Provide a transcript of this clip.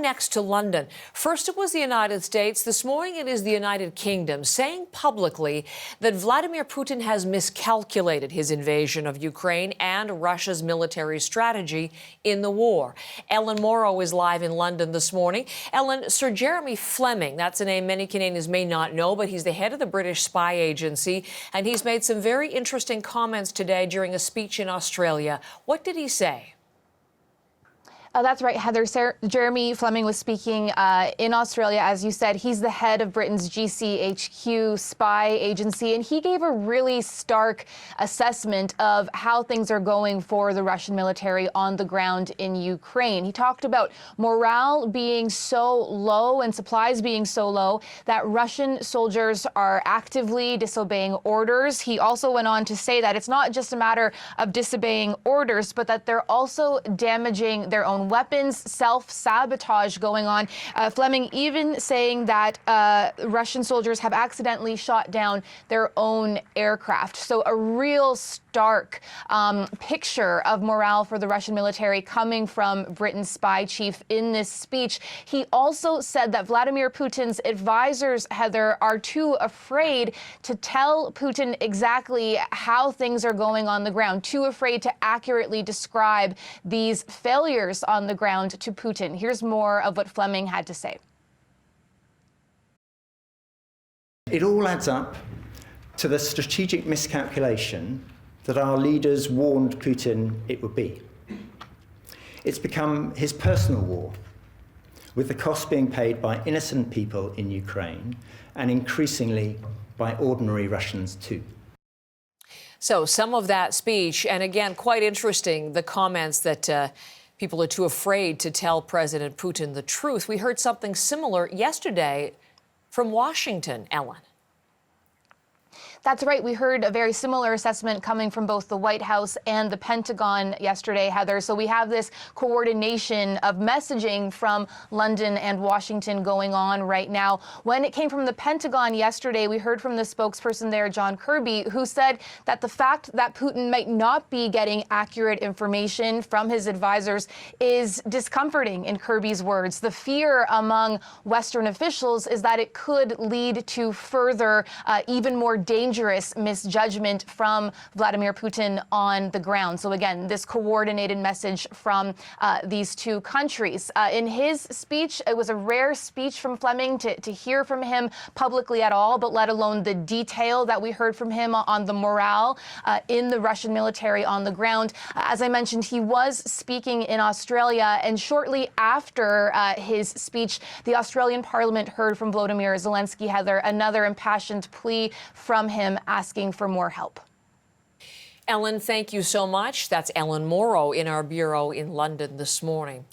Next to London. First it was the United States. This morning it is the United Kingdom, saying publicly that Vladimir Putin has miscalculated his invasion of Ukraine and Russia's military strategy in the war. Ellen Morrow is live in London this morning. Ellen, Sir Jeremy Fleming, that's a name many Canadians may not know, but he's the head of the British spy agency, and he's made some very interesting comments today during a speech in Australia. What did he say? That's right, Heather. Jeremy Fleming was speaking in Australia. As you said, he's the head of Britain's GCHQ spy agency, and he gave a really stark assessment of how things are going for the Russian military on the ground in Ukraine. He talked about morale being so low and supplies being so low that Russian soldiers are actively disobeying orders. He also went on to say that it's not just a matter of disobeying orders, but that they're also damaging their own weapons, self-sabotage going on. Fleming even saying that Russian soldiers have accidentally shot down their own aircraft. So a real stark picture of morale for the Russian military coming from Britain's spy chief in this speech. He also said that Vladimir Putin's advisors, Heather, are too afraid to tell Putin exactly how things are going on the ground, too afraid to accurately describe these failures on the ground to Putin. Here's more of what Fleming had to say. It all adds up to the strategic miscalculation that our leaders warned Putin it would be. It's become his personal war, with the cost being paid by innocent people in Ukraine and increasingly by ordinary Russians too. So some of that speech, and again, quite interesting, the comments that people are too afraid to tell President Putin the truth. We heard something similar yesterday from Washington, Ellen. That's right. We heard a very similar assessment coming from both the White House and the Pentagon yesterday, Heather. So we have this coordination of messaging from London and Washington going on right now. When it came from the Pentagon yesterday, we heard from the spokesperson there, John Kirby, who said that the fact that Putin might not be getting accurate information from his advisors is discomforting, in Kirby's words. The fear among Western officials is that it could lead to further, even more dangerous misjudgment from Vladimir Putin on the ground. So again, this coordinated message from these two countries. In his speech, it was a rare speech from Fleming to hear from him publicly at all, but let alone the detail that we heard from him on the morale in the Russian military on the ground. As I mentioned, he was speaking in Australia, and shortly after his speech, the Australian Parliament heard from Volodymyr Zelensky, Heather, another impassioned plea from him asking for more help. Ellen, thank you so much. That's Ellen Morrow in our bureau in London this morning.